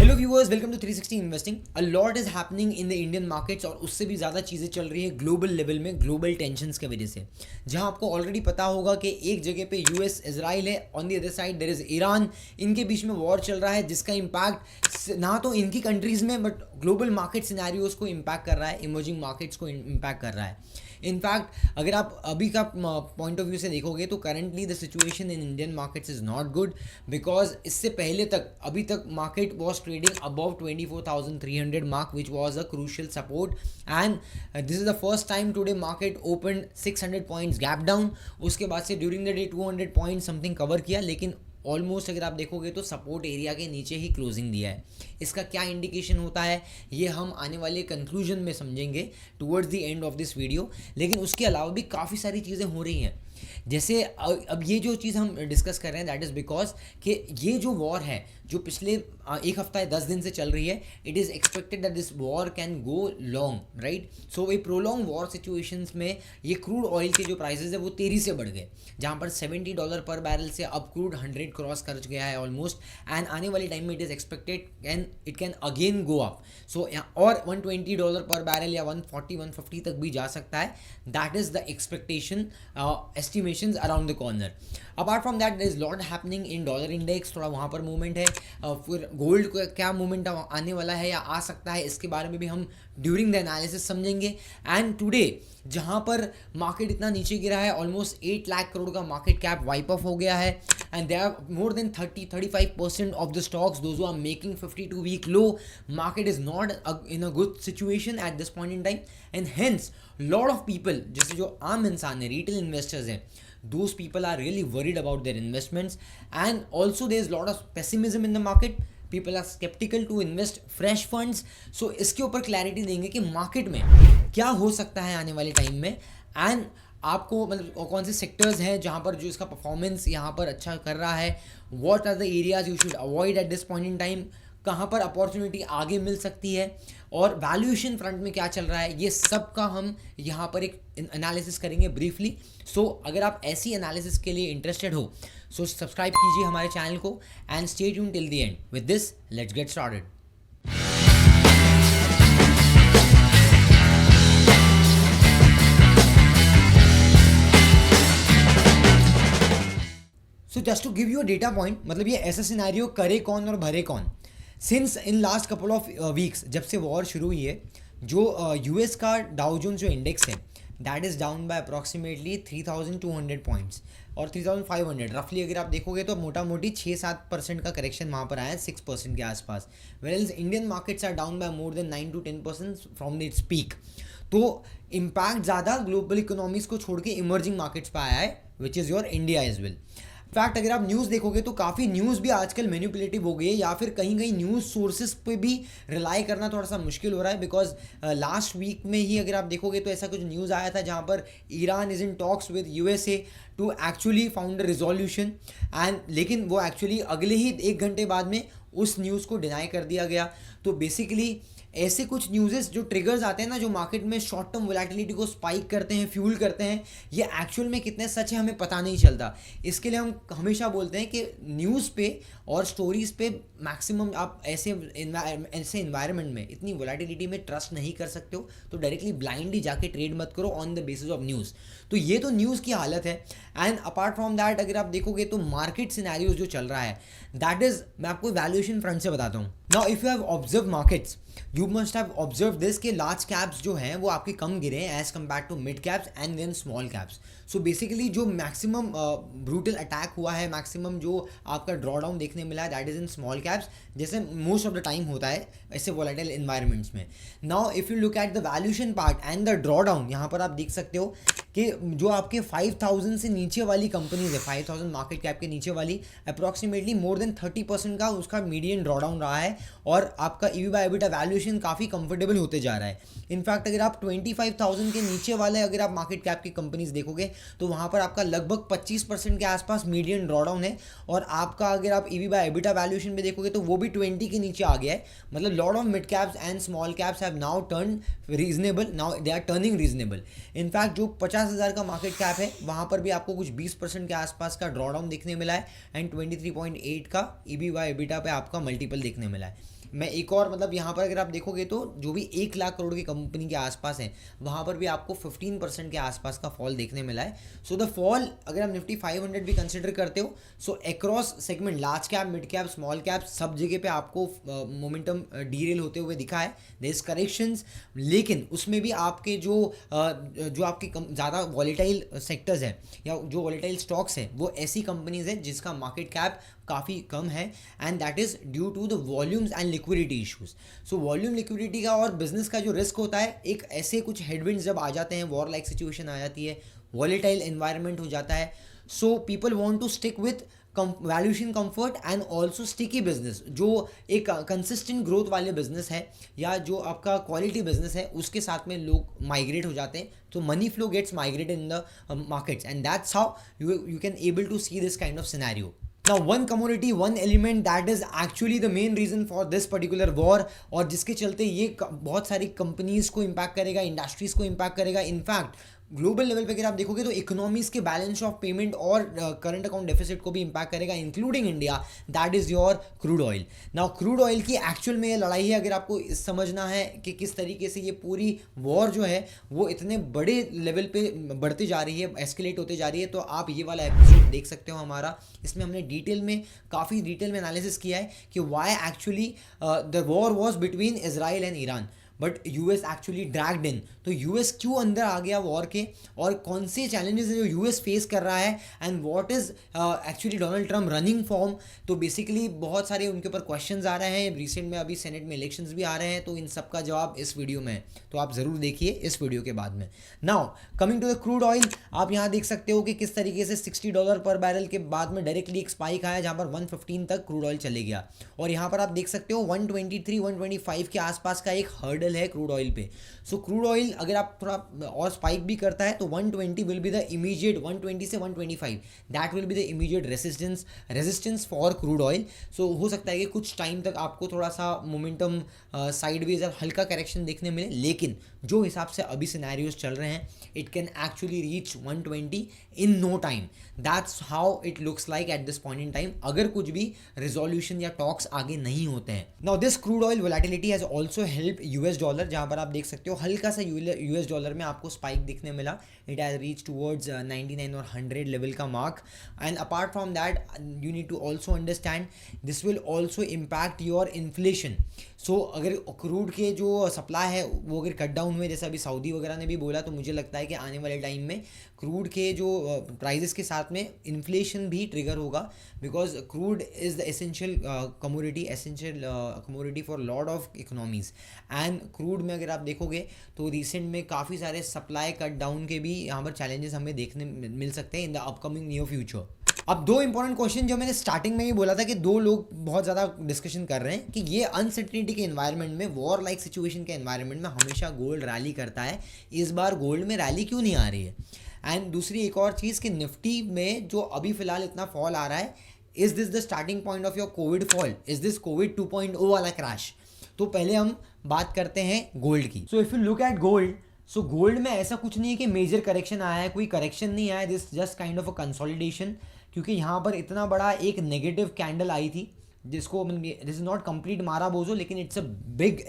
Hello viewers, welcome to 360 investing. A lot is happening in the Indian markets और उससे भी ज़्यादा चीज़ें चल रही है ग्लोबल लेवल में, ग्लोबल टेंशंस की वजह से। जहां आपको ऑलरेडी पता होगा कि एक जगह पे यूएस इजराइल है, on the other side there is Iran. इनके बीच में वॉर चल रहा है जिसका इम्पैक्ट ना तो इनकी कंट्रीज़ में बट ग्लोबल मार्केट सिनेरियोज को इम्पैक्ट कर रहा है, इमर्जिंग मार्केट्स को इम्पैक्ट कर रहा है। इनफैक्ट अगर आप अभी का पॉइंट ऑफ व्यू से देखोगे तो currently the situation in Indian markets is not good, because इससे पहले तक अभी तक market was trading above 24,300 mark, which was a crucial support, and this is the first time today market open 600 points gap down. उसके बाद से during the day 200 point something cover किया, लेकिन ऑलमोस्ट अगर आप देखोगे तो सपोर्ट एरिया के नीचे ही क्लोजिंग दिया है। इसका क्या इंडिकेशन होता है ये हम आने वाले कंक्लूजन में समझेंगे towards the end of this video. लेकिन उसके अलावा भी काफ़ी सारी चीज़ें हो रही हैं। जैसे अब ये जो चीज़ हम डिस्कस कर रहे हैं दैट इज़ बिकॉज कि ये जो वॉर है जो पिछले एक हफ्ता या 10 दिन से चल रही है, it is expected that this war can go long, right. So ये प्रोलॉन्ग वॉर सिचुएशंस में ये क्रूड ऑयल के जो प्राइसेस है वो तेज़ी से बढ़ गए, जहाँ पर $70 पर बैरल से अब क्रूड 100 क्रॉस कर गया है ऑलमोस्ट, एंड आने वाले टाइम में it is expected and it can again go up. So और $120 पर बैरल या 140-150 तक भी जा सकता है। That is the expectation estimations around the corner. Apart from that there is lot happening in dollar index, थोड़ा वहाँ पर मूवमेंट है। फिर गोल्ड को क्या मूवमेंट आने वाला है या आ सकता है, इसके बारे में भी हम ड्यूरिंग द एनालिसिस समझेंगे। एंड टुडे जहाँ पर मार्केट इतना नीचे गिरा है, ऑलमोस्ट 8 लाख करोड़ का मार्केट कैप वाइप ऑफ हो गया है, and they are more than 30-35% of the stocks those who are making 52 week low. Market is not in a good situation at this point in time, and hence lot of people, जैसे जो आम इंसान है, retail investors हैं, those people are really worried about their investments, and also there's a lot of pessimism in the market. People are skeptical to invest fresh funds. So इसके ऊपर clarity देंगे कि मार्केट में क्या हो सकता है आने वाले टाइम में, एंड आपको मतलब कौन से सेक्टर्स हैं जहाँ पर जो इसका परफॉर्मेंस यहाँ पर अच्छा कर रहा है, what are the areas you should avoid at this point in time, कहाँ पर अपॉर्चुनिटी आगे मिल सकती है, और वैल्यूएशन फ्रंट में क्या चल रहा है, ये सब का हम यहाँ पर एक एनालिसिस करेंगे ब्रीफली। सो अगर आप ऐसी एनालिसिस के लिए इंटरेस्टेड हो सो सब्सक्राइब कीजिए हमारे चैनल को and stay tune till the end. With this let's get started. So just to give you a data point, मतलब ये ऐसा सिनेरियो करे कौन और भरे कौन। Since in last couple of weeks, जब से वॉर शुरू हुई है, जो यूएस का डाउ जोन्स जो इंडेक्स है that is down by approximately 3,200 points, और 3,500 रफली अगर आप देखोगे तो मोटा मोटी 6-7% का करेक्शन वहाँ पर आया है, 6% के आसपास। Well Indian markets are down by more than 9-10% from its peak. तो इम्पैक्ट ज़्यादा ग्लोबल इकोनॉमीज़ को छोड़ के इमर्जिंग मार्केट्स पर आया है, which is your India as well. Fact अगर आप न्यूज़ देखोगे तो काफ़ी न्यूज़ भी आजकल मैनिपुलेटिव हो गई है, या फिर कहीं कहीं न्यूज़ सोर्सेज पे भी रिलाई करना थोड़ा सा मुश्किल हो रहा है, बिकॉज लास्ट वीक में ही अगर आप देखोगे तो ऐसा कुछ न्यूज़ आया था जहाँ पर Iran is in talks with USA to actually found a resolution, and लेकिन वो एक्चुअली अगले ही 1 घंटे बाद में उस न्यूज़ को डिनाई कर दिया गया। तो बेसिकली ऐसे कुछ न्यूज़ेस जो ट्रिगर्स आते हैं ना, जो मार्केट में शॉर्ट टर्म वोलेटिलिटी को स्पाइक करते हैं, फ्यूल करते हैं, ये एक्चुअल में कितने सच है हमें पता नहीं चलता। इसके लिए हम हमेशा बोलते हैं कि न्यूज़ पे और स्टोरीज़ पे मैक्सिमम आप ऐसे इन्वायरमेंट में, इतनी वोलेटिलिटी में ट्रस्ट नहीं कर सकते हो, तो डायरेक्टली ब्लाइंडली जाके ट्रेड मत करो on the basis of news. तो ये तो न्यूज़ की हालत है। एंड अपार्ट फ्रॉम दैट अगर आप देखोगे तो मार्केट सिनेरियोज जो चल रहा है दैट इज़, मैं आपको वैल्यूएशन फ्रंट से बताता हूँ। Now if you have observe markets, you must have observe this कि लार्ज कैप्स जो हैं वो आपके कम गिरे हैं as compare to mid caps and then small caps. So basically जो मैक्सिमम ब्रूटल अटैक हुआ है, मैक्सिमम जो आपका ड्रॉ डाउन देखने मिला है that is in small caps, जैसे मोस्ट ऑफ द टाइम होता है ऐसे वोलेटाइल इन्वायरमेंट्स में। Now if you look at the valuation part and the draw down, यहाँ पर आप देख सकते हो कि जो आपके 5,000 से नीचे वाली कंपनीज है, 5,000 मार्केट कैप के नीचे वाली, अप्रॉक्सीमेटली मोर देन 30% का उसका मीडियन ड्रॉ डाउन रहा है, और आपका ईवी बाय एबिटा वैल्यूएशन काफ़ी कंफर्टेबल होते जा रहा है। इनफैक्ट अगर आप 25,000 के नीचे वाले अगर आप मार्केट कैप की कंपनीज देखोगे तो वहाँ पर आपका लगभग 25% के आसपास मीडियन ड्रॉ डाउन है, और आपका अगर आप ईवी बाय एबिटा वैल्यूएशन पे देखोगे तो वो भी 20 के नीचे आ गया है। मतलब lot of mid caps and small caps have now turn reasonable, now they are turning reasonable. In fact जो 50,000 का मार्केट कैप है वहाँ पर भी आपको कुछ 20% के आसपास का ड्रॉ डाउन देखने मिला है, एंड 23.8 का ईवी बाय एबिटा पे आपका मल्टीपल देखने मिला है। मैं एक और मतलब यहाँ पर अगर आप देखोगे तो जो भी 1 लाख करोड़ की कंपनी के आसपास है वहाँ पर भी आपको 15% के आसपास का फॉल देखने मिला है. सो द फॉल अगर आप निफ्टी 500 भी कंसिडर करते हो, so across segment large cap, mid cap, small cap सब जगह पे आपको मोमेंटम डीरेल होते हुए दिखा है. देयर इज करेक्शंस, लेकिन उसमें भी आपके जो आपके ज़्यादा वॉलेटाइल सेक्टर्स है या जो वॉलेटाइल स्टॉक्स है वो ऐसी कंपनीज है जिसका मार्केट कैप काफ़ी कम है, and that is due to the volumes and liquidity issues. So volume, liquidity का और बिजनेस का जो रिस्क होता है, एक ऐसे कुछ हेडविंड्स जब आ जाते हैं, वॉर लाइक सिचुएशन आ जाती है, वॉलेटाइल एनवायरनमेंट हो जाता है, so people want to stick with valuation comfort and also sticky business. जो एक कंसिस्टेंट ग्रोथ वाले बिजनेस है या जो आपका क्वालिटी बिजनेस है उसके साथ में लोग माइग्रेट हो जाते हैं. तो money flow gets migrated in the markets, and that's how you can able to see this kind of scenario. Now one commodity, one element that is actually the main reason for this particular war, और जिसके चलते ये बहुत सारी companies को impact करेगा, industries को impact करेगा. इनफैक्ट ग्लोबल लेवल पे अगर आप देखोगे तो इकोनॉमीज के बैलेंस ऑफ पेमेंट और करंट अकाउंट डेफिसिट को भी इम्पैक्ट करेगा, including India. That is your crude oil. Now crude oil की एक्चुअल में ये लड़ाई है, अगर आपको समझना है कि किस तरीके से ये पूरी वॉर जो है वो इतने बड़े लेवल पे बढ़ती जा रही है, एस्केलेट होते जा रही है, तो आप ये वाला एपिसोड देख सकते हो हमारा. इसमें हमने काफ़ी डिटेल में एनालिसिस किया है कि why actually the war was between Israel and Iran, but US actually dragged in. तो यूएस क्यों अंदर आ गया वॉर के, और कौन से चैलेंजेस है जो यूएस फेस कर रहा है, and what is actually Donald Trump running form. तो बेसिकली बहुत सारे उनके ऊपर क्वेश्चंस आ रहे हैं. रिसेंट में अभी सेनेट में इलेक्शंस भी आ रहे हैं, तो इन सब का जवाब इस वीडियो में है, तो आप ज़रूर देखिए इस वीडियो के बाद में. Now coming to the crude oil, आप यहाँ देख सकते हो कि किस तरीके से $60 पर बैरल के बाद में डायरेक्टली एक स्पाइक आया जहाँ पर 115 तक क्रूड ऑयल चले गया, और यहाँ पर आप देख सकते हो 123 125 के आसपास का एक हर्डल है क्रूड ऑयल पे. सो क्रूड ऑयल अगर आप थोड़ा और स्पाइक भी करता है तो 120 विल बी द इमीडिएट, 120 से 125 that will be the immediate resistance for crude oil. So हो सकता है कि कुछ टाइम तक आपको थोड़ा सा मोमेंटम साइडवेज और हल्का करेक्शन देखने मिले, लेकिन जो हिसाब से अभी सिनेरियोज चल रहे हैं it can actually reach 120 in no time. That's how it looks like at this point in time, अगर कुछ भी रिजोल्यूशन या टॉक्स आगे नहीं होते हैं. Now this crude oil volatility has also help US dollar, जहाँ पर आप देख सकते हो हल्का सा यूएस डॉलर में आपको स्पाइक दिखने मिला. इट हैज रीच टुवर्ड्स 99 और 100 लेवल का mark. And apart from that you need to also understand this will also impact your inflation. So अगर क्रूड के जो सप्लाई है वो अगर कट डाउन हुए, जैसे अभी सऊदी वगैरह ने भी बोला, तो मुझे लगता है कि आने वाले टाइम में क्रूड के जो प्राइजेस के साथ में इन्फ्लेशन भी ट्रिगर होगा, because crude is the essential commodity for lot of economies. And crude में अगर आप देखोगे तो रिसेंट में काफ़ी सारे सप्लाई कट डाउन के भी यहाँ पर चैलेंजेस हमें देखने मिल सकते हैं in the upcoming near future. अब दो इंपॉर्टेंट क्वेश्चन जो मैंने स्टार्टिंग में ही बोला था कि दो लोग बहुत ज़्यादा डिस्कशन कर रहे हैं कि ये अनसर्टेनिटी के एनवायरनमेंट में, वॉर लाइक सिचुएशन के एनवायरनमेंट में हमेशा गोल्ड रैली करता है, इस बार गोल्ड में रैली क्यों नहीं आ रही है. एंड दूसरी एक और चीज़ कि निफ्टी में जो अभी फिलहाल इतना फॉल आ रहा है, is this the starting point of your Covid fall, is this Covid 2.0 वाला क्रैश. तो पहले हम बात करते हैं गोल्ड की. So if you look at gold, so gold में ऐसा कुछ नहीं है कि मेजर करेक्शन आया है, कोई करेक्शन नहीं आया, this just kind of a consolidation. क्योंकि यहाँ पर इतना बड़ा एक नेगेटिव कैंडल आई थी जिसको दिस इज नॉट कंप्लीट मारा बोझो, लेकिन it's a big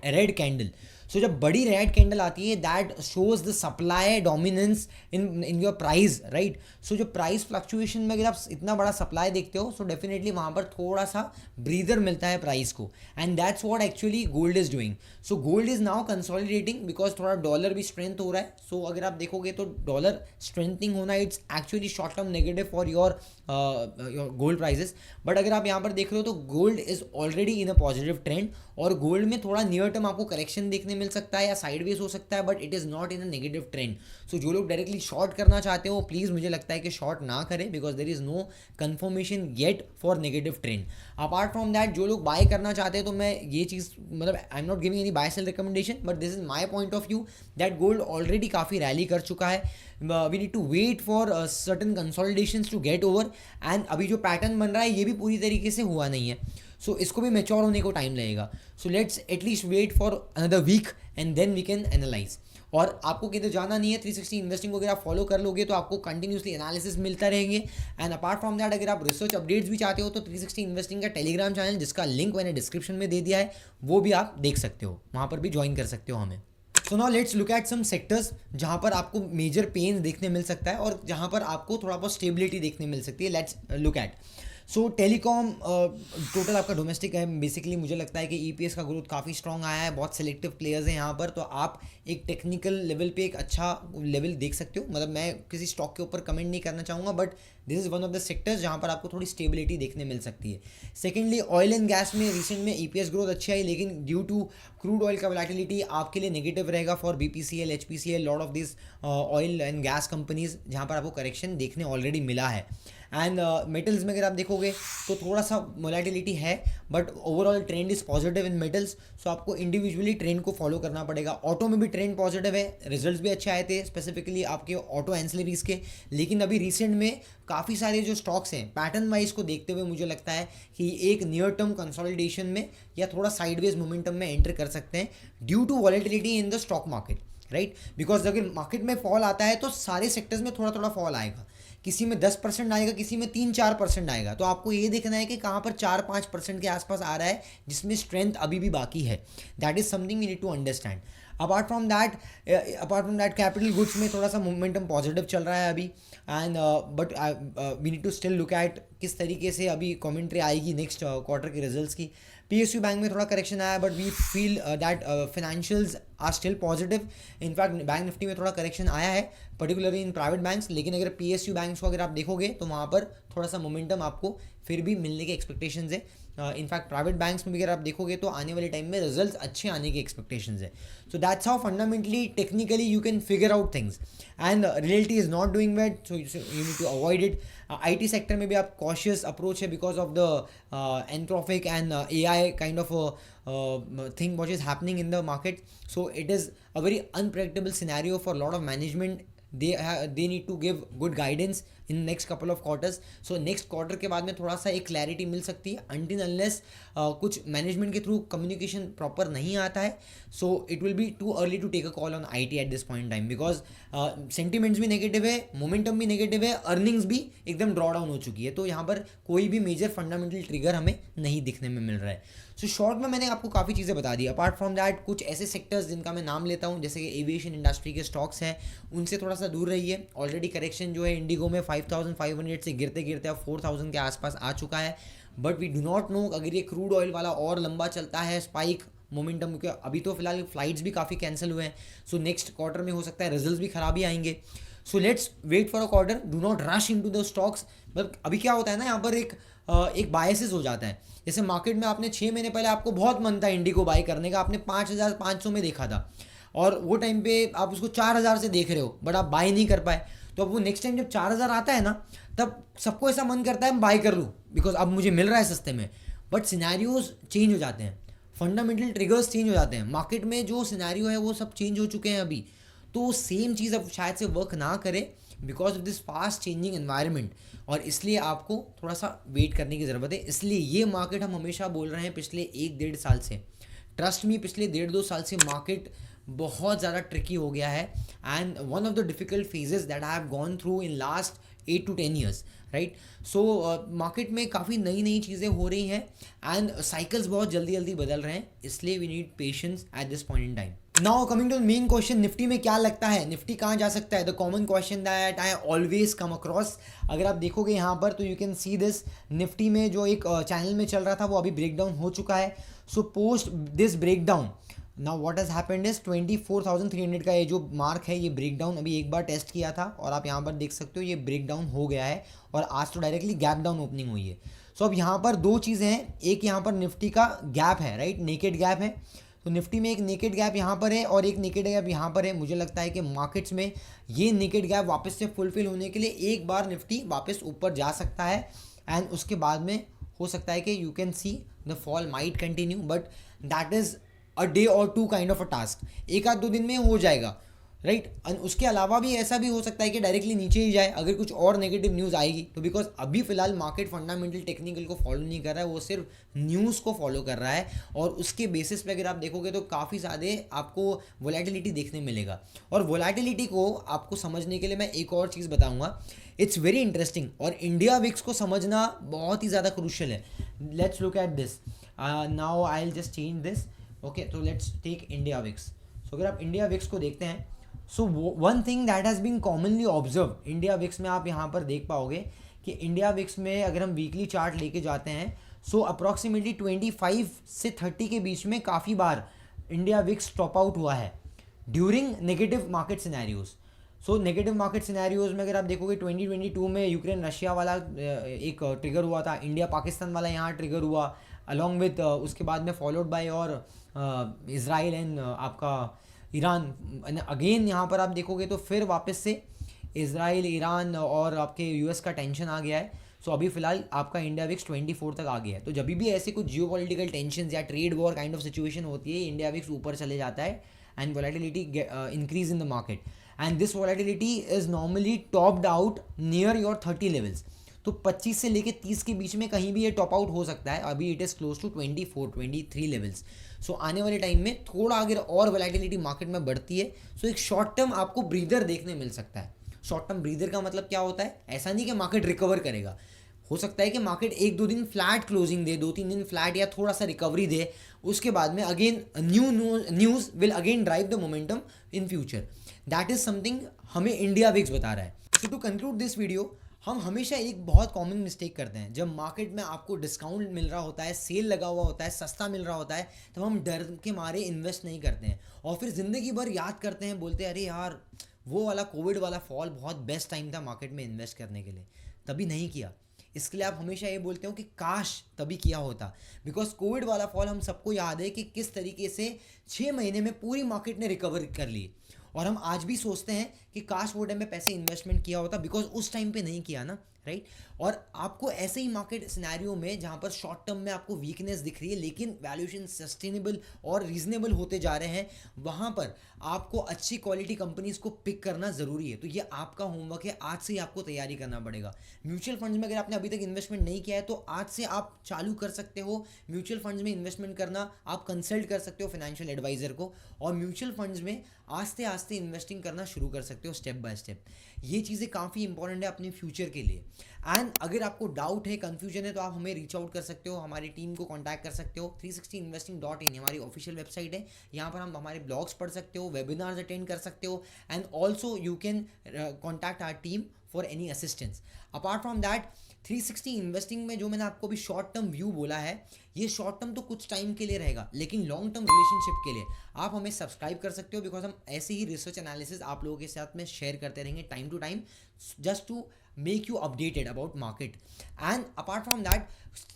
red candle. So जब बड़ी रेड कैंडल आती है that shows the supply dominance in your price, right. So जो प्राइस फ्लक्चुएशन में अगर आप इतना बड़ा सप्लाई देखते हो, सो डेफिनेटली वहाँ पर थोड़ा सा ब्रीदर मिलता है प्राइस को, and that's what actually gold is doing. So gold is now consolidating because थोड़ा डॉलर भी स्ट्रेंथ हो रहा है. सो अगर आप देखोगे तो डॉलर स्ट्रेंथनिंग होना it's actually short term negative for your gold prices. But अगर आप यहाँ पर देख रहे हो तो gold is already in a positive trend, और गोल्ड में थोड़ा नियर टर्म आपको करेक्शन देखने मिल सकता है या साइडवेज हो सकता है, but it is not in a negative trend. So जो लोग डायरेक्टली शॉर्ट करना चाहते हो, प्लीज़ मुझे लगता है कि शॉर्ट ना करें, because there is no confirmation yet for negative trend. Apart from that जो लोग बाय करना चाहते हैं, तो मैं ये चीज़ मतलब I am not giving any buy sell recommendation, but this is my point of view that gold already काफ़ी रैली कर चुका है. We need to wait for certain consolidations to get over, and अभी जो पैटर्न बन रहा है ये भी पूरी तरीके से हुआ नहीं है. सो इसको भी मैच्योर होने को टाइम लगेगा. So let's at least wait for another week and then we can analyse. और आपको किधर जाना नहीं है, 360 इन्वेस्टिंग को अगर आप फॉलो कर लोगे तो आपको कंटिन्यूसली एनालिसिस मिलता रहेंगे। एंड अपार्ट फ्रॉम दैट अगर आप रिसर्च अपडेट्स भी चाहते हो तो 360 इन्वेस्टिंग का टेलीग्राम चैनल, जिसका लिंक मैंने डिस्क्रिप्शन में दे दिया है, वो भी आप देख सकते हो, वहाँ पर भी ज्वाइन कर सकते हो हमें। So now let's look at some sectors जहाँ पर आपको मेजर पेन देखने मिल सकता है और जहाँ पर आपको थोड़ा बहुत स्टेबिलिटी देखने मिल सकती है। Let's look eight so telecom, total आपका डोमेस्टिक है बेसिकली। मुझे लगता है कि ईपीएस का ग्रोथ काफ़ी स्ट्रॉन्ग आया है, बहुत सिलेक्टिव प्लेयर्स हैं यहाँ पर, तो आप एक टेक्निकल लेवल पे एक अच्छा लेवल देख सकते हो। मतलब मैं किसी स्टॉक के ऊपर कमेंट नहीं करना चाहूँगा, but this is one of the sectors जहाँ पर आपको थोड़ी स्टेबिलिटी देखने मिल सकती है। सेकेंडली ऑयल एंड गैस में रिसेंट में ईपीएस ग्रोथ अच्छी आई, लेकिन ड्यू टू क्रूड ऑयल का वोलेटिलिटी आपके लिए नेगेटिव रहेगा for BPCL, HPCL, lot of this oil and gas companies, जहाँ पर आपको करेक्शन देखने ऑलरेडी मिला है। एंड मेटल्स में अगर आप देखोगे तो थोड़ा सा वोलेटिलिटी है, but overall trend is positive in metals. So आपको इंडिविजुअली ट्रेंड को फॉलो करना पड़ेगा। ऑटो में भी ट्रेंड पॉजिटिव है, रिजल्ट्स भी अच्छे आए थे स्पेसिफिकली आपके ऑटो एंसिलरीज के, लेकिन अभी रिसेंट में काफ़ी सारे जो स्टॉक्स हैं पैटर्न वाइज को देखते हुए मुझे लगता है कि एक नियर टर्म कंसोलिडेशन में या थोड़ा साइडवेज मोमेंटम में एंटर कर सकते हैं due to volatility in the stock market, right. Because अगर मार्केट में फॉल आता है तो सारे सेक्टर्स में थोड़ा थोड़ा फॉल आएगा, किसी में 10% आएगा, किसी में 3-4% आएगा। तो आपको ये देखना है कि कहाँ पर 4-5% के आसपास आ रहा है जिसमें स्ट्रेंथ अभी भी बाकी है। That is something we need to understand. Apart from that capital goods में थोड़ा सा मोमेंटम पॉजिटिव चल रहा है अभी, and but we need to still look at किस तरीके से अभी कमेंट्री आएगी नेक्स्ट क्वार्टर के रिजल्ट्स की। पीएसयू बैंक में थोड़ा करेक्शन आया, but we feel that financials are still positive. In fact bank Nifty में थोड़ा करेक्शन आया है पर्टिकुलरली इन प्राइवेट बैंक्स, लेकिन अगर पीएसयू बैंक्स को अगर आप देखोगे तो वहाँ पर थोड़ा सा मोमेंटम आपको फिर भी मिलने के एक्सपेक्टेशंस है। इनफैक्ट प्राइवेट बैंक्स में भी अगर आप देखोगे तो आने वाले टाइम में रिजल्ट्स अच्छे आने के एक्सपेक्टेशंस है। So that's how fundamentally technically you can figure out things, and reality is not doing wait, so you need to avoid it. IT sector में भी आप कॉशियस अप्रोच है because of the Anthropic and AI kind of thing what is happening in the market. So it is a very unpredictable scenario for a lot of management. They need to give good guidance in next couple of quarters. So next quarter के बाद में थोड़ा सा एक clarity मिल सकती है until unless कुछ management के थ्रू कम्युनिकेशन प्रॉपर नहीं आता है। So it will be too early to take a call on IT at this point time, because sentiments भी नेगेटिव है, मोमेंटम भी नेगेटिव है, अर्निंग्स भी एकदम ड्रॉ डाउन हो चुकी है। तो यहाँ पर कोई भी मेजर फंडामेंटल ट्रिगर हमें नहीं दिखने में मिल रहा है। सो शॉर्ट में मैंने आपको काफ़ी चीज़ें बता दी। अपार्ट फ्रॉम दैट कुछ ऐसे सेक्टर्स जिनका मैं नाम लेता हूँ जैसे कि एविएशन इंडस्ट्री के स्टॉक्स हैं, उनसे थोड़ा सा दूर रहिए। ऑलरेडी करेक्शन जो है इंडिगो में 5500 से गिरते गिरते अब 4000 के आसपास आ चुका है, but we do not know अगर ये क्रूड ऑयल वाला और लंबा चलता है स्पाइक मोमेंटम, क्योंकि अभी तो फिलहाल फ्लाइट्स भी काफ़ी कैंसिल हुए हैं। सो नेक्स्ट क्वार्टर में हो सकता है रिजल्ट्स भी खराब ही आएंगे। So let's wait for a quarter, do not rush into the stocks. मतलब अभी क्या होता है ना, यहाँ पर एक बायसेस हो जाता है। जैसे मार्केट में आपने 6 महीने पहले आपको बहुत मन था इंडिगो बाई करने का, आपने 5500 में देखा था और वो टाइम पे आप उसको 4000 से देख रहे हो, बट आप बाई नहीं कर पाए। तो अब वो नेक्स्ट टाइम जब 4000 आता है ना, तब सबको ऐसा मन करता है मैं बाई कर लूँ बिकॉज अब मुझे मिल रहा है सस्ते में। बट सिनेरियोज चेंज हो जाते हैं, फंडामेंटल ट्रिगर्स चेंज हो जाते हैं, मार्केट में जो सिनेरियो है वो सब चेंज हो चुके हैं अभी। तो सेम चीज़ अब शायद से वर्क ना करे because of this fast changing environment, और इसलिए आपको थोड़ा सा वेट करने की ज़रूरत है। इसलिए ये मार्केट हम हमेशा बोल रहे हैं पिछले 1-1.5 साल से, ट्रस्ट मी पिछले 1.5-2 साल से मार्केट बहुत ज़्यादा ट्रिकी हो गया है, and one of the difficult phases that I have gone through in last 8 to 10 years, right. So market में काफ़ी नई नई चीज़ें हो रही हैं एंड साइकिल्स बहुत जल्दी जल्दी बदल रहे हैं, इसलिए we need patience at this point in time. Now coming to the main question, Nifty में क्या लगता है, निफ्टी कहाँ जा सकता है? The common question that I always come across. अगर आप देखोगे यहाँ पर तो you can see this, Nifty में जो एक चैनल में चल रहा था वो अभी ब्रेक डाउन हो चुका है। So post this break down now what has happened is 24,300 का ये जो मार्क है, ये ब्रेक डाउन अभी एक बार टेस्ट किया था और आप यहाँ पर देख सकते हो ये ब्रेक डाउन हो गया है और आज तो डायरेक्टली गैप डाउन ओपनिंग हुई है। सो अब यहाँ पर दो चीज़ें हैं, एक यहाँ पर निफ्टी का गैप है, राइट, नेकेड गैप है। तो निफ्टी में एक नेकेड गैप यहाँ पर है और एक नेकेड गैप यहाँ पर है। मुझे लगता है कि मार्केट्स में ये नेकेड गैप वापस से फुलफिल होने के लिए एक बार निफ्टी वापस ऊपर जा सकता है एंड उसके बाद में हो सकता है कि you can see the fall might continue, but that is a day or two kind of a task. 1-2 दिन में हो जाएगा, राइट। उसके अलावा भी ऐसा भी हो सकता है कि डायरेक्टली नीचे ही जाए अगर कुछ और नेगेटिव न्यूज़ आएगी तो, बिकॉज अभी फिलहाल मार्केट फंडामेंटल टेक्निकल को फॉलो नहीं कर रहा है, वो सिर्फ न्यूज़ को फॉलो कर रहा है, और उसके बेसिस पे अगर आप देखोगे तो काफ़ी ज़्यादा आपको वोलेटिलिटी देखने मिलेगा। और वोलेटिलिटी को आपको समझने के लिए मैं एक और चीज़ बताऊँगा, इट्स वेरी इंटरेस्टिंग, और इंडिया विक्स को समझना बहुत ही ज़्यादा क्रूशियल है। Let's look at this now, I will just change this. Okay, तो let's take India VIX. So अगर आप इंडिया विक्स को देखते हैं, so one thing that has been commonly observe India VIX में, आप यहाँ पर देख पाओगे कि इंडिया विक्स में अगर हम वीकली चार्ट लेके जाते हैं, सो अप्रॉक्सीमेटली 25 से 30 के बीच में काफ़ी बार इंडिया विक्स टॉप आउट हुआ है during negative market scenarios. So negative market scenarios में अगर आप देखोगे 2022 में यूक्रेन रशिया वाला एक ट्रिगर हुआ था, इंडिया पाकिस्तान वाला यहाँ ट्रिगर हुआ, अलॉन्ग विथ उसके बाद में फॉलोड बाय और इज़राइल एंड आपका ईरान। अगेन यहाँ पर आप देखोगे तो फिर वापस से इज़राइल, ईरान और आपके यूएस का टेंशन आ गया है। सो अभी फिलहाल आपका इंडिया विक्स 24 तक आ गया है। तो जब भी ऐसे कुछ जियोपॉलिटिकल टेंशन या trade war kind of situation होती है, इंडिया विक्स ऊपर चले जाता है and volatility increase in the market, and this volatility is normally topped out near your 30 levels. तो 25 से लेके 30 के बीच में कहीं भी ये टॉप आउट हो सकता है। अभी it is close to 24-23 levels. So आने वाले टाइम में थोड़ा अगर और वोलेटिलिटी मार्केट में बढ़ती है, सो एक शॉर्ट टर्म आपको ब्रीदर देखने मिल सकता है। शॉर्ट टर्म ब्रीदर का मतलब क्या होता है, ऐसा नहीं कि मार्केट रिकवर करेगा, हो सकता है कि मार्केट 1-2 दिन फ्लैट क्लोजिंग दे, 2-3 दिन फ्लैट या थोड़ा सा रिकवरी दे, उसके बाद में again news will again drive the momentum in future. That is something हमें इंडिया विक्स बता रहा है। सो टू कंक्लूड दिस वीडियो, हम हमेशा एक बहुत कॉमन मिस्टेक करते हैं, जब मार्केट में आपको डिस्काउंट मिल रहा होता है, सेल लगा हुआ होता है, सस्ता मिल रहा होता है, तब हम डर के मारे इन्वेस्ट नहीं करते हैं, और फिर ज़िंदगी भर याद करते हैं, बोलते हैं अरे यार वो वाला कोविड वाला फॉल बहुत बेस्ट टाइम था मार्केट में इन्वेस्ट करने के लिए, तभी नहीं किया। इसके लिए आप हमेशा ये बोलते हो कि काश तभी किया होता, बिकॉज कोविड वाला फॉल हम सबको याद है कि किस तरीके से 6 महीने में पूरी मार्केट ने रिकवर कर ली, और हम आज भी सोचते हैं कि काश वो टाइम में पैसे इन्वेस्टमेंट किया होता, बिकॉज उस टाइम पे नहीं किया ना, राइट। और आपको ऐसे ही मार्केट सिनेरियो में जहाँ पर शॉर्ट टर्म में आपको वीकनेस दिख रही है लेकिन वैल्यूएशन सस्टेनेबल और रीजनेबल होते जा रहे हैं, वहाँ पर आपको अच्छी क्वालिटी कंपनीज को पिक करना ज़रूरी है। तो ये आपका होमवर्क है, आज से ही आपको तैयारी करना पड़ेगा। म्यूचुअल फंड्स में अगर आपने अभी तक इन्वेस्टमेंट नहीं किया है तो आज से आप चालू कर सकते हो म्यूचुअल फंड्स में इन्वेस्टमेंट करना। आप कंसल्ट कर सकते हो फाइनेंशियल एडवाइजर को, और म्यूचुअल फंड्स में आस्ते आस्ते इन्वेस्टिंग करना शुरू कर सकते हो स्टेप बाय स्टेप। ये चीज़ें काफ़ी इंपॉर्टेंट है अपने फ्यूचर के लिए। एंड अगर आपको डाउट है, कंफ्यूजन है, तो आप हमें रीच आउट कर सकते हो, हमारी टीम को कांटेक्ट कर सकते हो। 360investing.in हमारी ऑफिशियल वेबसाइट है, यहाँ पर हम हमारे ब्लॉग्स पढ़ सकते हो, वेबिनार्स अटेंड कर सकते हो, and also you can contact our team for any assistance. Apart from that 360 Investing में जो मैंने आपको भी शॉर्ट टर्म व्यू बोला है, ये शॉर्ट टर्म तो कुछ टाइम के लिए रहेगा, लेकिन लॉन्ग टर्म रिलेशनशिप के लिए आप हमें सब्सक्राइब कर सकते हो, बिकॉज हम ऐसे ही रिसर्च एनालिसिस आप लोगों के साथ में शेयर करते रहेंगे time to time, just to make you updated about market. And apart from that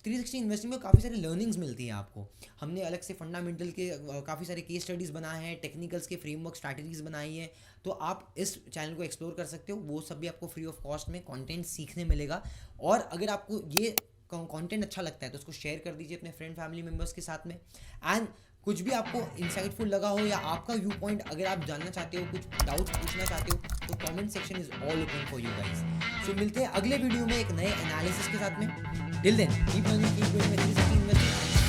360 Investing में काफ़ी सारी लर्निंग्स मिलती हैं आपको। हमने अलग से फंडामेंटल के काफ़ी सारे केस स्टडीज़ बनाए हैं, टेक्निकल्स के फ्रेमवर्क स्ट्रैटेजीज बनाई है, तो आप इस चैनल को एक्सप्लोर कर सकते हो। वो सब भी आपको फ्री ऑफ कॉस्ट में कंटेंट सीखने मिलेगा। और अगर आपको ये कंटेंट अच्छा लगता है तो उसको शेयर कर दीजिए अपने फ्रेंड फैमिली मेम्बर्स के साथ में। एंड कुछ भी आपको इंसाइटफुल लगा हो या आपका व्यू पॉइंट अगर आप जानना चाहते हो, कुछ डाउट्स पूछना चाहते हो, तो comment section is all open for you guys. So मिलते हैं अगले वीडियो में एक नए एनालिसिस के साथ में। Till then keep learning, keep growing with 360 investing.